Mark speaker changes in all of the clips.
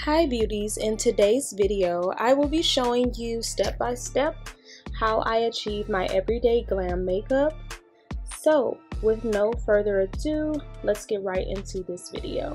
Speaker 1: Hi beauties, in today's video I will be showing you step by step how I achieve my everyday glam makeup. So with no further ado, let's get right into this video.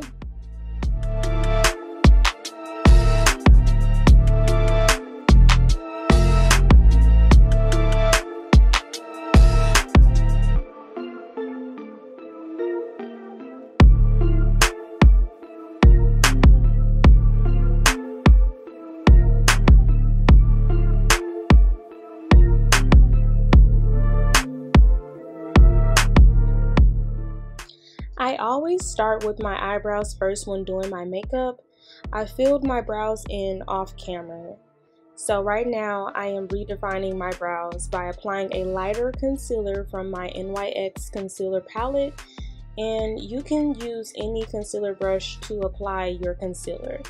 Speaker 1: I always start with my eyebrows first when doing my makeup. I filled my brows in off camera. So right now I am redefining my brows by applying a lighter concealer from my NYX concealer palette, and you can use any concealer brush to apply your concealer.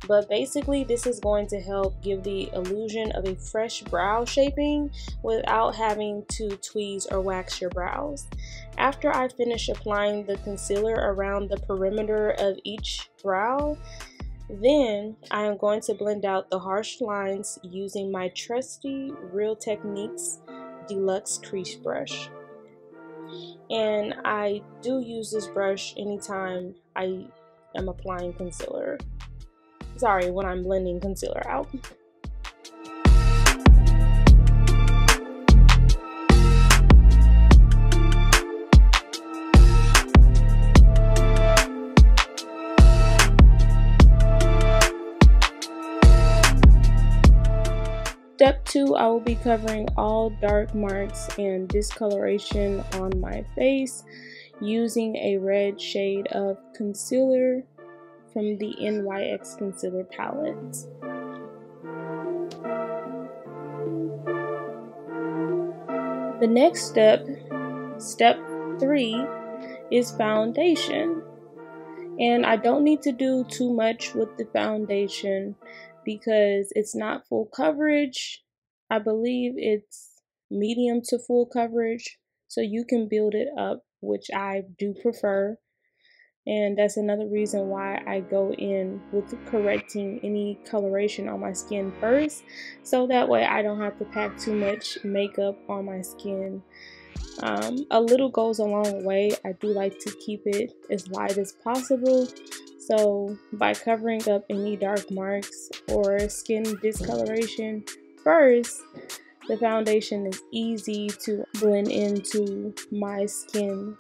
Speaker 1: But basically this is going to help give the illusion of a fresh brow shaping without having to tweeze or wax your brows. After I finish applying the concealer around the perimeter of each brow, then I am going to blend out the harsh lines using my trusty Real Techniques Deluxe Crease Brush. And I do use this brush anytime I am applying concealer. Sorry, when I'm blending concealer out. Step 2, I will be covering all dark marks and discoloration on my face using a red shade of concealer from the NYX concealer palette. The next step, step 3, is foundation. And I don't need to do too much with the foundation because it's not full coverage. I believe it's medium to full coverage, so you can build it up, which I do prefer. And that's another reason why I go in with correcting any coloration on my skin first, so that way I don't have to pack too much makeup on my skin. A little goes a long way. I do like to keep it as light as possible. So by covering up any dark marks or skin discoloration first, the foundation is easy to blend into my skin.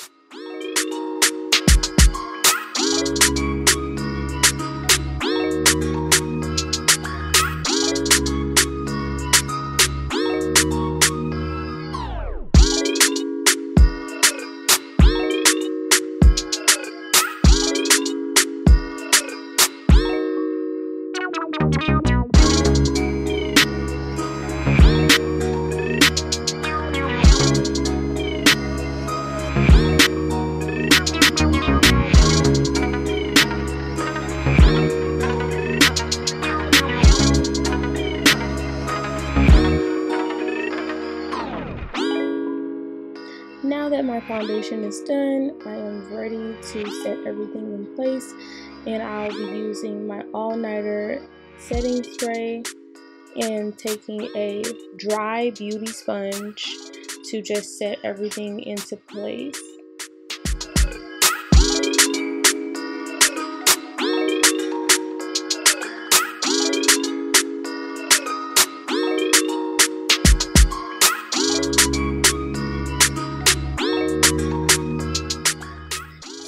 Speaker 1: Now that my foundation is done, I am ready to set everything in place, and I'll be using my all-nighter setting spray and taking a dry beauty sponge to just set everything into place.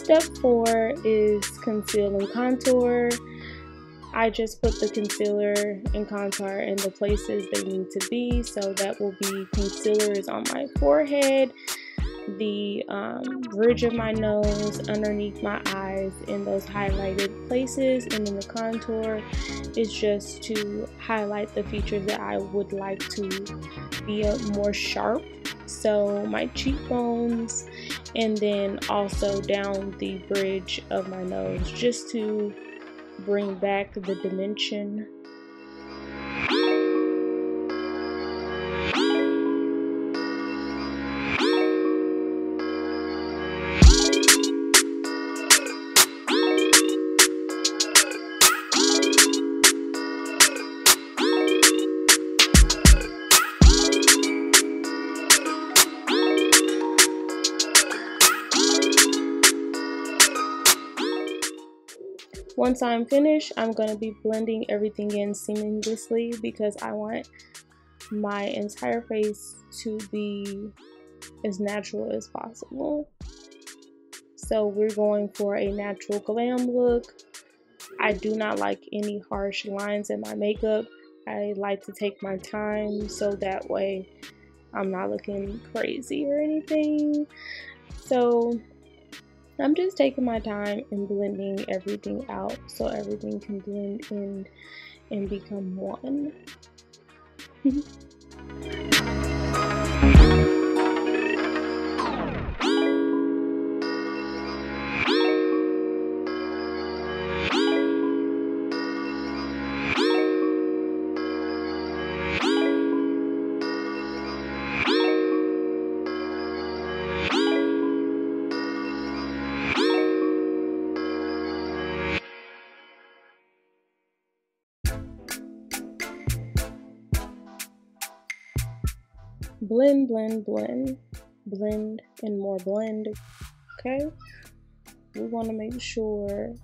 Speaker 1: Step 4 is conceal and contour. I just put the concealer and contour in the places they need to be. So that will be concealer is on my forehead, the bridge of my nose, underneath my eyes, in those highlighted places, and then the contour is just to highlight the features that I would like to be more sharp. So my cheekbones, and then also down the bridge of my nose, just to bring back the dimension. Once I'm finished, I'm going to be blending everything in seamlessly because I want my entire face to be as natural as possible. So we're going for a natural glam look. I do not like any harsh lines in my makeup. I like to take my time so that way I'm not looking crazy or anything. So I'm just taking my time and blending everything out so everything can blend in and become one. Blend, blend, blend, blend, and more blend. Okay, we want to make sure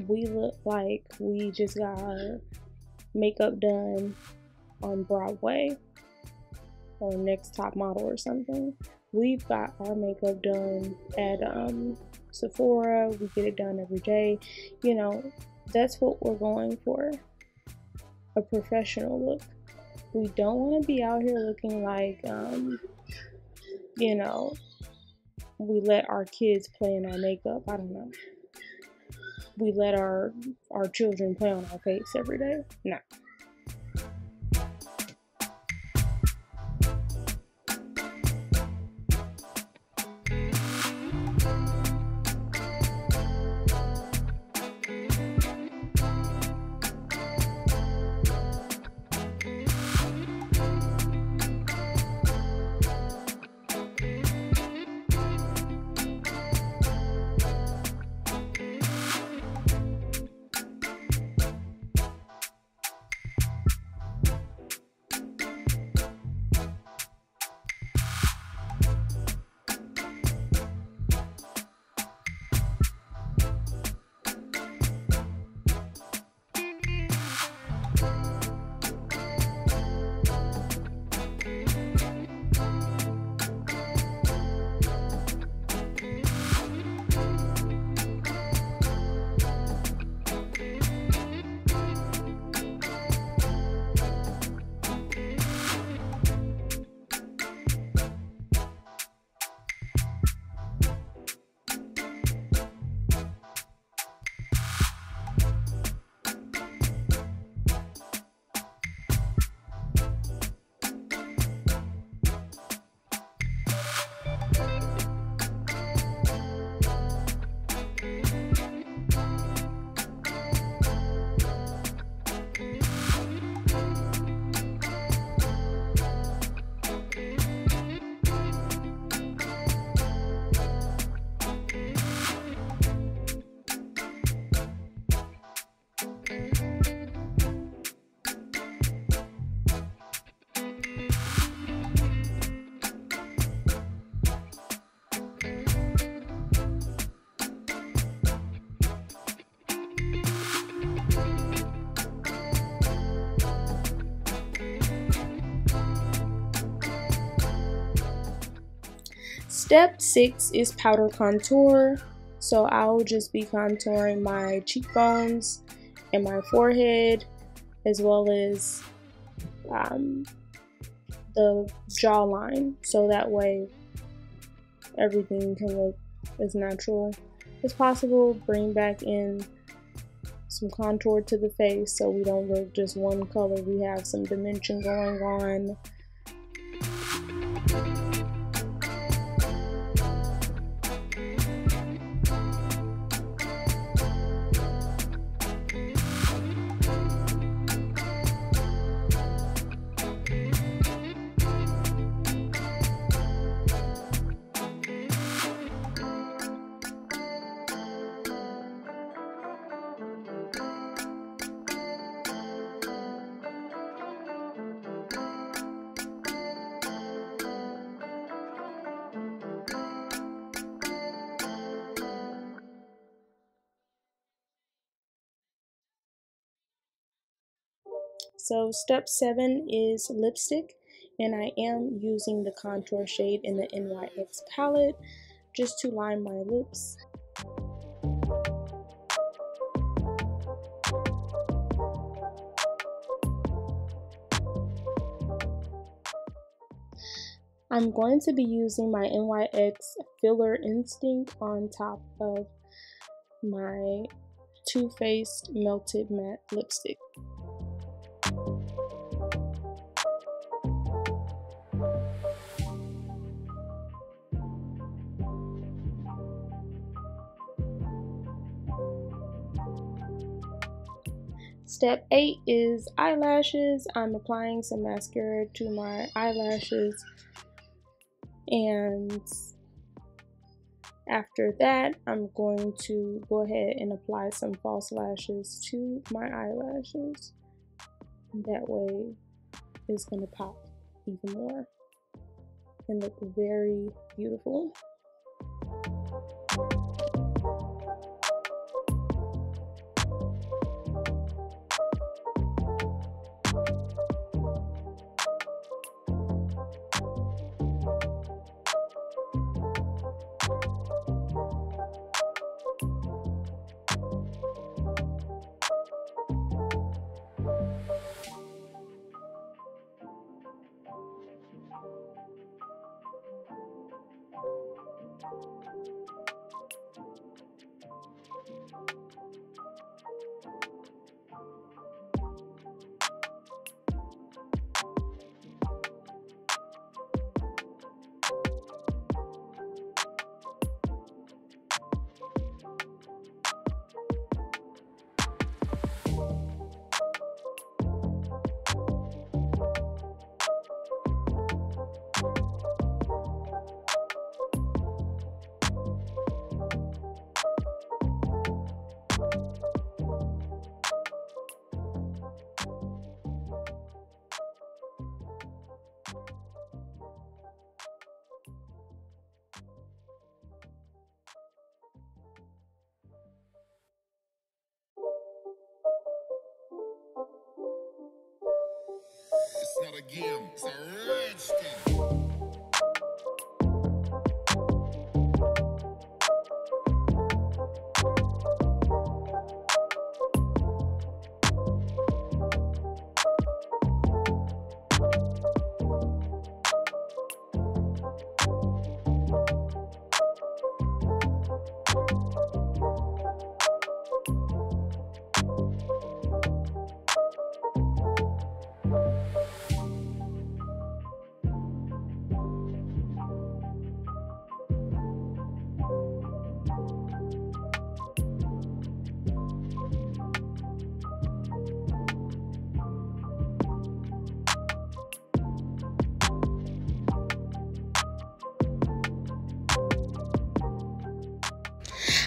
Speaker 1: we look like we just got our makeup done on Broadway or Next Top Model or something. We've got our makeup done at Sephora. We get it done every day. You know, that's what we're going for, a professional look. We don't want to be out here looking like, you know, we let our kids play in our makeup. I don't know. We let our children play on our face every day. No. Step 6 is powder contour. So I'll just be contouring my cheekbones and my forehead, as well as the jawline, so that way everything can look as natural as possible. Bring back in some contour to the face so we don't look just one color. We have some dimension going on. So step 7 is lipstick, and I am using the contour shade in the NYX palette just to line my lips. I'm going to be using my NYX Filler Instinct on top of my Too Faced Melted Matte Lipstick. Step 8 is eyelashes. I'm applying some mascara to my eyelashes, and after that I'm going to go ahead and apply some false lashes to my eyelashes. That way it's going to pop even more and look very beautiful.
Speaker 2: It's not a game, it's a rich thing.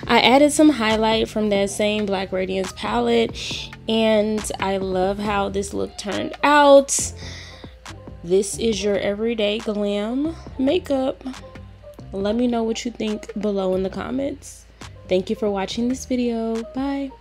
Speaker 1: I added some highlight from that same Black Radiance palette, and I love how this look turned out. This is your everyday glam makeup. Let me know what you think below in the comments. Thank you for watching this video. Bye.